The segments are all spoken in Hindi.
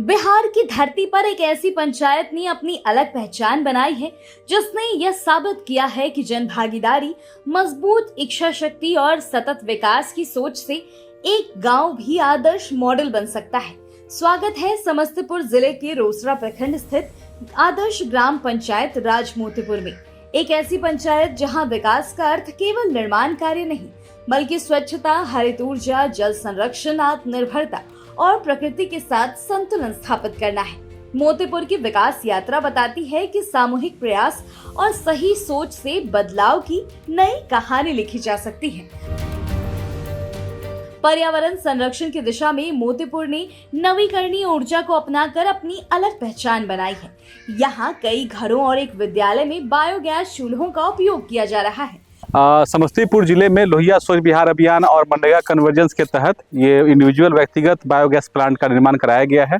बिहार की धरती पर एक ऐसी पंचायत ने अपनी अलग पहचान बनाई है जिसने यह साबित किया है कि जन भागीदारी, मजबूत इच्छा शक्ति और सतत विकास की सोच से एक गांव भी आदर्श मॉडल बन सकता है। स्वागत है समस्तीपुर जिले के रोसड़ा प्रखंड स्थित आदर्श ग्राम पंचायत राजमोतीपुर में। एक ऐसी पंचायत जहां विकास का अर्थ केवल निर्माण कार्य नहीं बल्कि स्वच्छता, हरित ऊर्जा, जल संरक्षण, आत्मनिर्भरता और प्रकृति के साथ संतुलन स्थापित करना है। मोतीपुर की विकास यात्रा बताती है कि सामूहिक प्रयास और सही सोच से बदलाव की नई कहानी लिखी जा सकती है। पर्यावरण संरक्षण की दिशा में मोतीपुर ने नवीकरणीय ऊर्जा को अपनाकर अपनी अलग पहचान बनाई है। यहाँ कई घरों और एक विद्यालय में बायोगैस चूल्हों का उपयोग किया जा रहा है। समस्तीपुर जिले में लोहिया स्वच्छ बिहार अभियान और मनरेगा कन्वर्जेंस के तहत ये इंडिविजुअल व्यक्तिगत बायोगैस प्लांट का निर्माण कराया गया है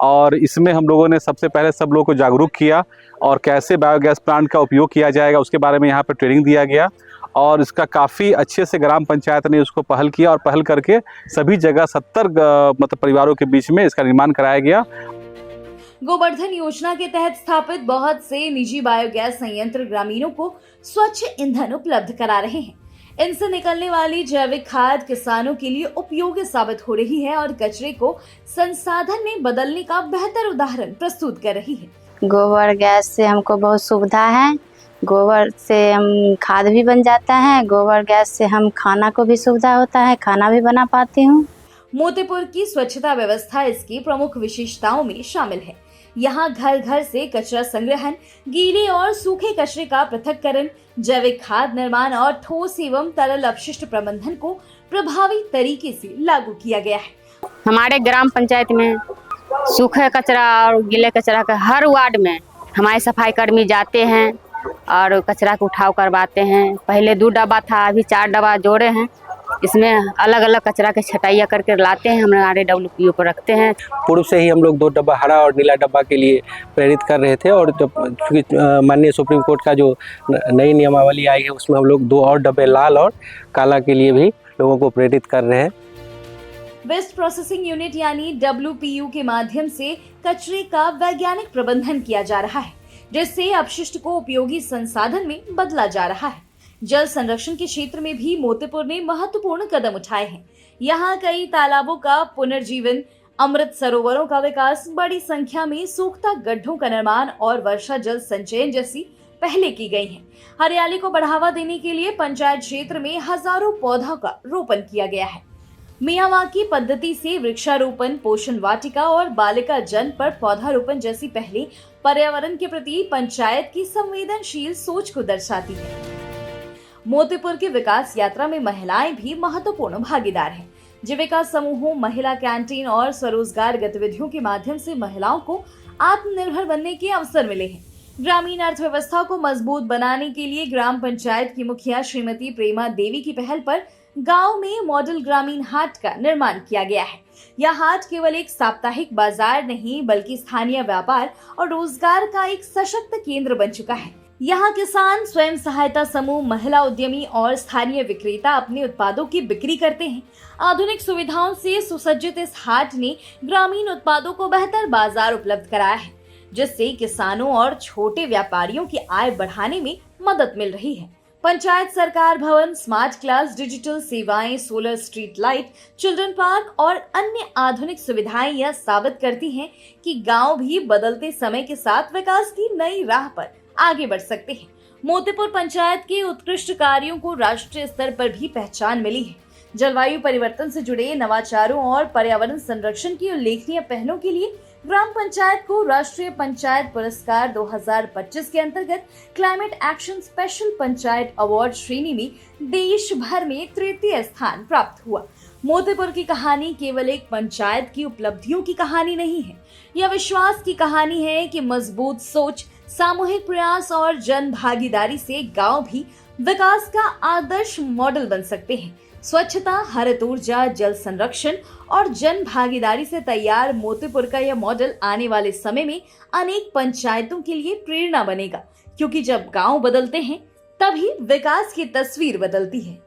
और इसमें हम लोगों ने सबसे पहले सब लोगों को जागरूक किया और कैसे बायोगैस प्लांट का उपयोग किया जाएगा उसके बारे में यहाँ पर ट्रेनिंग दिया गया और इसका काफ़ी अच्छे से ग्राम पंचायत ने उसको पहल किया और पहल करके सभी जगह 70 मतलब परिवारों के बीच में इसका निर्माण कराया गया। गोवर्धन योजना के तहत स्थापित बहुत से निजी बायोगैस संयंत्र ग्रामीणों को स्वच्छ ईंधन उपलब्ध करा रहे हैं। इनसे निकलने वाली जैविक खाद किसानों के लिए उपयोगी साबित हो रही है और कचरे को संसाधन में बदलने का बेहतर उदाहरण प्रस्तुत कर रही है। गोबर गैस से हमको बहुत सुविधा है। गोबर से हम खाद भी बन जाता है। गोबर गैस से हम खाना को भी सुविधा होता है, खाना भी बना पाती हूँ। मोतीपुर की स्वच्छता व्यवस्था इसकी प्रमुख विशेषताओं में शामिल है। यहाँ घर घर से कचरा संग्रहण, गीले और सूखे कचरे का पृथक्करण, जैविक खाद निर्माण और ठोस एवं तरल अपशिष्ट प्रबंधन को प्रभावी तरीके से लागू किया गया है। हमारे ग्राम पंचायत में सूखे कचरा और गीले कचरा का हर वार्ड में हमारे सफाई कर्मी जाते हैं और कचरा को उठाव करवाते हैं। पहले 2 डब्बा था, अभी 4 डब्बा जोड़े हैं। इसमें अलग अलग कचरा के छटाइया करके लाते हैं, हमारे WPO पर रखते हैं। पूर्व से ही हम लोग 2 डब्बा हरा और नीला डब्बा के लिए प्रेरित कर रहे थे और जब चूँकि माननीय सुप्रीम कोर्ट का जो नई नियमावली आई है उसमें हम लोग 2 और डब्बे लाल और काला के लिए भी लोगों को प्रेरित कर रहे हैं। वेस्ट प्रोसेसिंग यूनिट यानी WPU के माध्यम से कचरे का वैज्ञानिक प्रबंधन किया जा रहा है जिससे अपशिष्ट को उपयोगी संसाधन में बदला जा रहा है। जल संरक्षण के क्षेत्र में भी मोतीपुर ने महत्वपूर्ण कदम उठाए हैं। यहाँ कई तालाबों का पुनर्जीवन, अमृत सरोवरों का विकास, बड़ी संख्या में सूखता गड्ढों का निर्माण और वर्षा जल संचयन जैसी पहले की गई हैं। हरियाली को बढ़ावा देने के लिए पंचायत क्षेत्र में हजारों पौधों का रोपण किया गया है। मियावाकी पद्धति से वृक्षारोपण, पोषण वाटिका और बालिका जन पर पौधारोपण जैसी पहले पर्यावरण के प्रति पंचायत की संवेदनशील सोच को दर्शाती है। मोतीपुर की विकास यात्रा में महिलाएं भी महत्वपूर्ण भागीदार हैं। जीविका समूहों, महिला कैंटीन और स्वरोजगार गतिविधियों के माध्यम से महिलाओं को आत्मनिर्भर बनने के अवसर मिले हैं। ग्रामीण अर्थव्यवस्था को मजबूत बनाने के लिए ग्राम पंचायत की मुखिया श्रीमती प्रेमा देवी की पहल पर गांव में मॉडल ग्रामीण हाट का निर्माण किया गया है। यह हाट केवल एक साप्ताहिक बाजार नहीं बल्कि स्थानीय व्यापार और रोजगार का एक सशक्त केंद्र बन चुका है। यहाँ किसान, स्वयं सहायता समूह, महिला उद्यमी और स्थानीय विक्रेता अपने उत्पादों की बिक्री करते हैं। आधुनिक सुविधाओं से सुसज्जित इस हाट ने ग्रामीण उत्पादों को बेहतर बाजार उपलब्ध कराया है जिससे किसानों और छोटे व्यापारियों की आय बढ़ाने में मदद मिल रही है। पंचायत सरकार भवन, स्मार्ट क्लास, डिजिटल सेवाएं, solar street light, children park और अन्य आधुनिक सुविधाएं यह साबित करती हैं कि गांव भी बदलते समय के साथ विकास की नई राह पर आगे बढ़ सकते हैं। मोतीपुर पंचायत के उत्कृष्ट कार्यों को राष्ट्रीय स्तर पर भी पहचान मिली है। जलवायु परिवर्तन से जुड़े नवाचारों और पर्यावरण संरक्षण की उल्लेखनीय पहलों के लिए ग्राम पंचायत को राष्ट्रीय पंचायत पुरस्कार 2025 के अंतर्गत climate action special panchayat award श्रेणी में देश भर में 3य स्थान प्राप्त हुआ। मोतीपुर की कहानी केवल एक पंचायत की उपलब्धियों की कहानी नहीं है, यह विश्वास की कहानी है कि मजबूत सोच, सामूहिक प्रयास और जन भागीदारी से गांव भी विकास का आदर्श मॉडल बन सकते हैं। स्वच्छता, हरित ऊर्जा, जल संरक्षण और जन भागीदारी से तैयार मोतीपुर का यह मॉडल आने वाले समय में अनेक पंचायतों के लिए प्रेरणा बनेगा, क्योंकि जब गांव बदलते हैं तभी विकास की तस्वीर बदलती है।